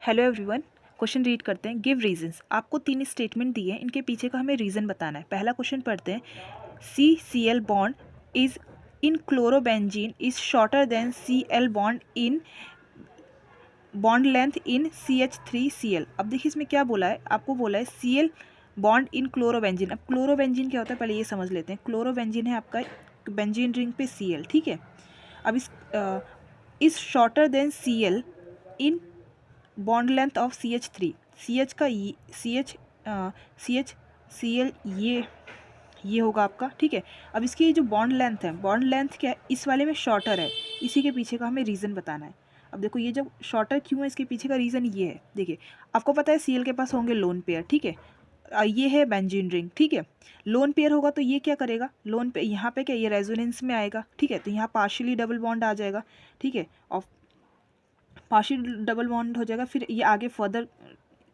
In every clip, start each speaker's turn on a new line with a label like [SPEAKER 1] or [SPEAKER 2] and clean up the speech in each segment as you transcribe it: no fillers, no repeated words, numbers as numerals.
[SPEAKER 1] Hello everyone. Question read करते हैं। Give reasons. आपको 3 स्टेटमेंट दिए हैं, इनके पीछे का हमें रीज़न बताना है। पहला क्वेश्चन पढ़ते हैं। CCl bond is in chlorobenzene is shorter than Cl bond in bond length in CH3Cl। अब देखिए इसमें क्या बोला है, आपको बोला है Cl बॉन्ड इन क्लोरोबेंजीन। अब क्लोरोबेंजीन क्या होता है पहले ये समझ लेते हैं। क्लोरोबेंजीन है आपका बेंजीन रिंग पे Cl, ठीक है। अब इस shorter than Cl in bond length of CH3। CH का CH ये होगा आपका, ठीक है। अब इसकी जो बॉन्ड लेंथ है, बॉन्ड लेंथ क्या है, इस वाले में शॉर्टर है। इसी के पीछे का हमें रीज़न बताना है। अब देखो ये जब शॉर्टर क्यों है, इसके पीछे का रीज़न ये है। देखिए आपको पता है Cl के पास होंगे लोन पेयर, ठीक है। ये है बेंजीन रिंग, ठीक है। लोन पेयर होगा तो ये क्या करेगा, लोन पे यहाँ पे क्या, ये रेजोनेंस में आएगा, ठीक है। तो यहाँ पार्शियली डबल बॉन्ड आ जाएगा, ठीक है। और पार्शियल डबल बॉन्ड हो जाएगा, फिर ये आगे फर्दर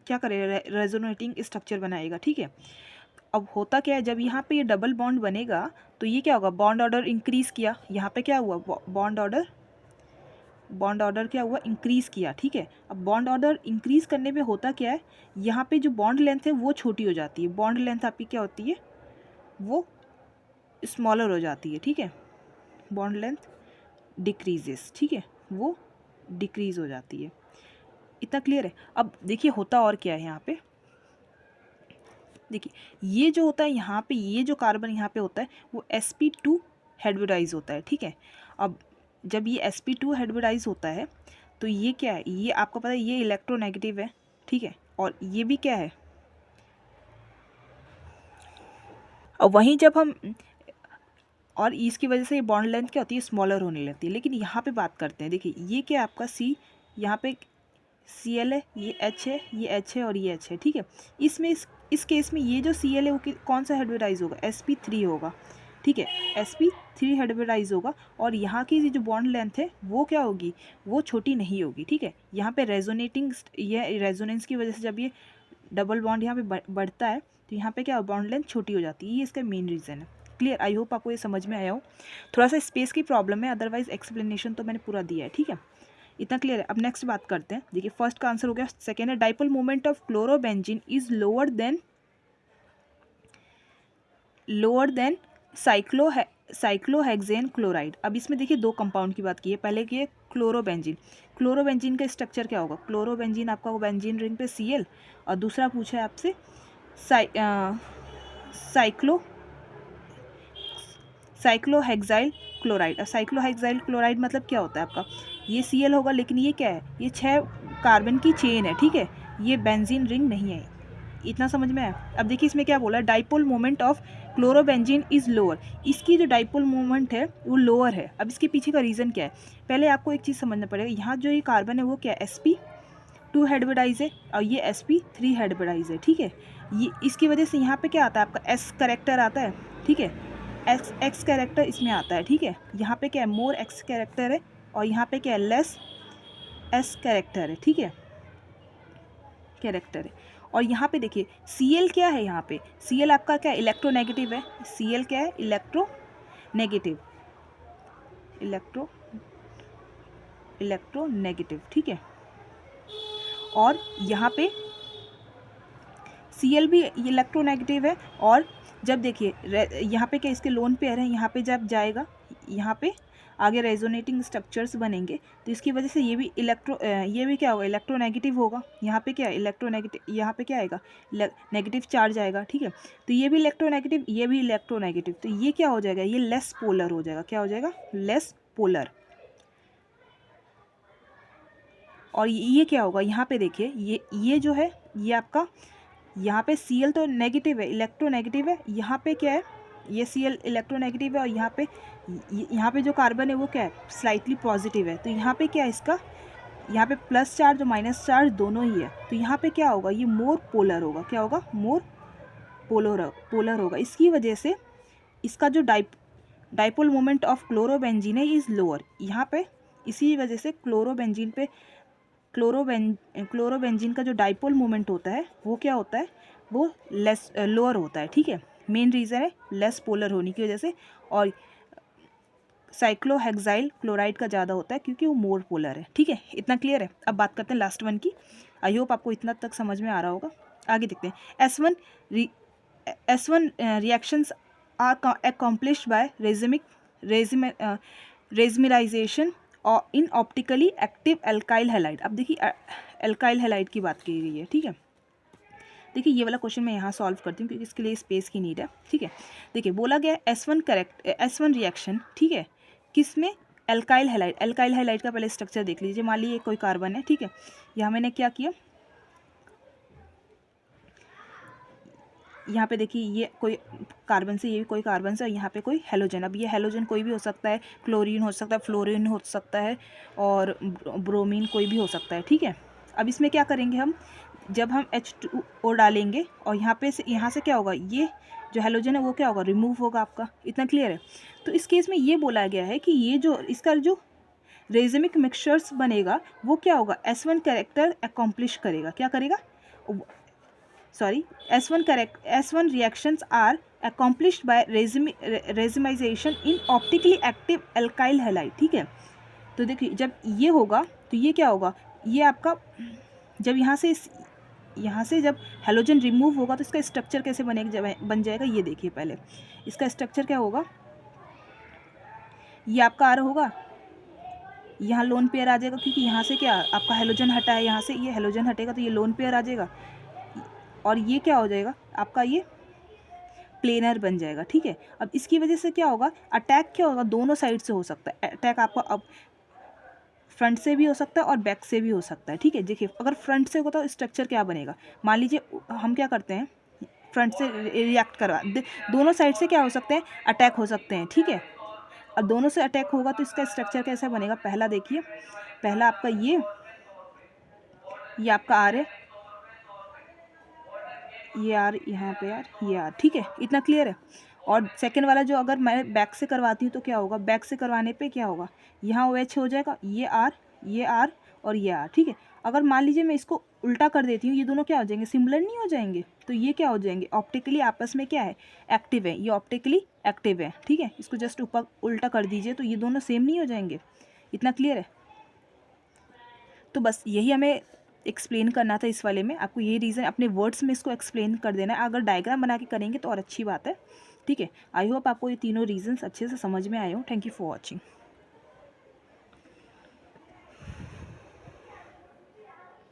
[SPEAKER 1] क्या करेगा, रेजोनेटिंग स्ट्रक्चर बनाएगा, ठीक है। अब होता क्या है, जब यहाँ पे ये डबल बॉन्ड बनेगा तो ये क्या होगा, बॉन्ड ऑर्डर इंक्रीज़ किया। यहाँ पे क्या हुआ, बॉन्ड ऑर्डर क्या हुआ, इंक्रीज़ किया, ठीक है। अब बॉन्ड ऑर्डर इंक्रीज़ करने पे होता क्या है, यहाँ पे जो बॉन्ड लेंथ है वो छोटी हो जाती है। बॉन्ड लेंथ आपकी क्या होती है, वो स्मॉलर हो जाती है, ठीक है। बॉन्ड लेंथ डिक्रीजेस, ठीक है, वो डिक्रीज़ हो जाती है। इतना क्लियर है। अब देखिए होता और क्या है यहाँ पे, देखिए ये जो होता है यहाँ पे, ये जो कार्बन यहाँ पे होता है वो sp2 हाइब्रिडाइज होता है, ठीक है। अब जब ये sp2 हाइब्रिडाइज होता है तो ये क्या है, ये आपको पता है ये इलेक्ट्रोनेगेटिव है, ठीक है। और ये भी क्या है, और वहीं जब हम, और इसकी वजह से ये बॉन्ड लेंथ क्या होती है, स्मॉलर होने लगती है। लेकिन यहाँ पे बात करते हैं, देखिए ये क्या है आपका C, यहाँ पे Cl है, ये H है, ये H है और ये H है, ठीक है। इसमें इस केस में ये जो Cl है वो कौन सा हाइब्रिडाइज होगा, sp3 होगा, ठीक है। sp3 हाइब्रिडाइज होगा और यहाँ की जो बॉन्ड लेंथ है वो क्या होगी, वो छोटी नहीं होगी, ठीक है। यहाँ पे रेजोनेटिंग, ये रेजोनेंस की वजह से जब ये डबल बॉन्ड यहाँ पे बढ़ता है तो यहाँ पे क्या बॉन्ड लेंथ छोटी हो जाती है। ये इसका मेन रीज़न है। क्लियर, आई होप आपको ये समझ में आया हो। थोड़ा सा स्पेस की प्रॉब्लम है, अदरवाइज एक्सप्लेनेशन तो मैंने पूरा दिया है, ठीक है। इतना क्लियर है। अब नेक्स्ट बात करते हैं। देखिए फर्स्ट का आंसर हो गया। सेकेंड है dipole moment of chlorobenzene is lower than cyclohexane chloride. अब इसमें देखिए दो कंपाउंड की बात की है। पहले की है क्लोरोबेंजीन। क्लोरोबेंजीन का स्ट्रक्चर क्या होगा, क्लोरोबेंजीन आपका वो बेंजीन रिंग पे Cl, और दूसरा पूछा है आपसे साइक्लोहेक्साइल क्लोराइड। अब साइक्लोहेक्साइल क्लोराइड मतलब क्या होता है आपका, ये Cl होगा, लेकिन ये क्या है, ये 6 कार्बन की चेन है, ठीक है। ये बेंजीन रिंग नहीं है। इतना समझ में आया। अब देखिए इसमें क्या बोला है, dipole moment of chlorobenzene is lower. इसकी जो डाइपोल मोमेंट है वो लोअर है। अब इसके पीछे का रीज़न क्या है, पहले आपको एक चीज़ समझना पड़ेगा। यहाँ जो ये कार्बन है वो क्या है, sp2 हाइब्रिडाइज है और ये sp3 हाइब्रिडाइज है, ठीक है। ये इसकी वजह से यहाँ पे क्या आता है आपका s करेक्टर आता है, ठीक है। एक्स कैरेक्टर इसमें आता है, ठीक है। यहाँ पे क्या है, मोर एक्स कैरेक्टर है और यहाँ पे क्या है, लेस एस कैरेक्टर है, ठीक है, कैरेक्टर है। और यहाँ पे देखिए Cl क्या है, यहाँ पे Cl आपका क्या है, इलेक्ट्रोनेगेटिव है। Cl क्या है, इलेक्ट्रोनेगेटिव, ठीक है। और यहाँ पे Cl भी इलेक्ट्रोनेगेटिव है। और जब देखिए यहाँ पे क्या, इसके लोन पेयर है, यहाँ पे जब जाएगा, यहाँ पे आगे रेजोनेटिंग स्ट्रक्चर्स बनेंगे तो इसकी वजह से ये भी ये भी क्या होगा, इलेक्ट्रोनेगेटिव होगा। यहाँ पे क्या है, इलेक्ट्रोनेगेटिव, यहाँ पे क्या आएगा, नेगेटिव चार्ज आएगा, ठीक है। तो ये भी इलेक्ट्रोनेगेटिव, ये भी इलेक्ट्रोनेगेटिव, तो ये क्या हो जाएगा, ये लेस पोलर हो जाएगा। क्या हो जाएगा, लेस पोलर। और ये क्या होगा, यहाँ पे देखिए ये जो है, ये आपका यहाँ पे Cl तो नेगेटिव है, इलेक्ट्रोनेगेटिव है। यहाँ पे क्या है, ये Cl इलेक्ट्रोनेगेटिव है और यहाँ पे जो कार्बन है वो क्या है, स्लाइटली पॉजिटिव है। तो यहाँ पे क्या है, इसका यहाँ पे प्लस चार्ज और माइनस चार्ज दोनों ही है। तो यहाँ पे क्या होगा, ये मोर पोलर होगा। क्या होगा, मोर पोलर होगा। इसकी वजह से इसका जो डाइपोल मोमेंट ऑफ क्लोरोबेंजीन है इज़ लोअर। यहाँ पे इसी वजह से क्लोरोबेंजीन का जो डाइपोल मोमेंट होता है वो क्या होता है, वो लेस लोअर होता है, ठीक है। मेन रीज़न है लेस पोलर होने की वजह से। और साइक्लोहेक्साइल क्लोराइड का ज़्यादा होता है क्योंकि वो मोर पोलर है, ठीक है। इतना क्लियर है। अब बात करते हैं लास्ट वन की। आई होप आपको इतना तक समझ में आ रहा होगा। आगे देखते हैं। S1 reactions are accomplished by रेजमिराइजेशन और इन ऑप्टिकली एक्टिव एल्काइल हैलाइड। अब देखिए एल्काइल हैलाइड की बात की गई है, ठीक है। देखिए ये वाला क्वेश्चन मैं यहाँ सॉल्व करती हूँ क्योंकि इसके लिए स्पेस की नीड है, ठीक है। देखिए बोला गया S1 रिएक्शन, ठीक है, किस में? Alkyl halide. एल्काइल हैलाइड का पहले स्ट्रक्चर देख लीजिए। मान लीजिए कोई कार्बन है, ठीक है, यहाँ मैंने क्या किया, यहाँ पे देखिए ये कोई कार्बन से, ये भी कोई कार्बन से, और यहाँ पे कोई हेलोजन। अब ये हेलोजन कोई भी हो सकता है, क्लोरीन हो सकता है, फ्लोरीन हो सकता है, और ब्रोमीन कोई भी हो सकता है, ठीक है। अब इसमें क्या करेंगे हम, जब हम H2O डालेंगे और यहाँ से क्या होगा, ये जो हेलोजन है वो क्या होगा, रिमूव होगा आपका। इतना क्लियर है। तो इस केस में ये बोला गया है कि ये जो इसका जो रेजमिक मिक्सचर्स बनेगा वो क्या होगा, S1 कैरेक्टर अकॉम्प्लिश करेगा। क्या करेगा, sorry, S1 reactions are accomplished by racemization in optically active alkyl halide, ठीक है। तो देखिए जब ये होगा तो ये क्या होगा, ये आपका जब यहाँ से जब हेलोजन रिमूव होगा तो इसका स्ट्रक्चर कैसे बन जाएगा, ये देखिए पहले इसका स्ट्रक्चर क्या होगा, ये आपका R होगा, यहाँ लोन पेयर आ जाएगा क्योंकि यहाँ से क्या आपका हेलोजन हटा है, यहाँ से ये हेलोजन हटेगा तो ये लोन पेयर आ जाएगा, और ये क्या हो जाएगा आपका, ये प्लेनर बन जाएगा, ठीक है। अब इसकी वजह से क्या होगा, अटैक क्या होगा, दोनों साइड से हो सकता है अटैक आपका। अब फ्रंट से भी हो सकता है और बैक से भी हो सकता है, ठीक है। देखिए अगर फ्रंट से होता तो स्ट्रक्चर क्या बनेगा, मान लीजिए हम क्या करते हैं, फ्रंट से रिएक्ट करवा, दोनों साइड से क्या हो सकते हैं, अटैक हो सकते हैं, ठीक है। अब दोनों से अटैक होगा तो इसका स्ट्रक्चर कैसा बनेगा, पहला देखिए, पहला आपका ये आपका R है, ये R यहाँ पे यार, ये R, ठीक है। इतना क्लियर है। और सेकंड वाला जो अगर मैं बैक से करवाती हूँ तो क्या होगा, बैक से करवाने पे क्या होगा, यहाँ OH हो जाएगा, ये R और ये R, ठीक है। अगर मान लीजिए मैं इसको उल्टा कर देती हूँ, ये दोनों क्या हो जाएंगे, सिमिलर नहीं हो जाएंगे, तो ये क्या हो जाएंगे, ऑप्टिकली आपस में क्या है, एक्टिव है, ये ऑप्टिकली एक्टिव है, ठीक है। इसको जस्ट ऊपर उल्टा कर दीजिए तो ये दोनों सेम नहीं हो जाएंगे। इतना क्लियर है। तो बस यही हमें एक्सप्लेन करना था इस वाले में। आपको यही रीज़न अपने वर्ड्स में इसको एक्सप्लेन कर देना है। अगर डायग्राम बना के करेंगे तो और अच्छी बात है, ठीक है। आई होप आपको ये तीनों रीजंस अच्छे से समझ में आए हो। Thank you for watching.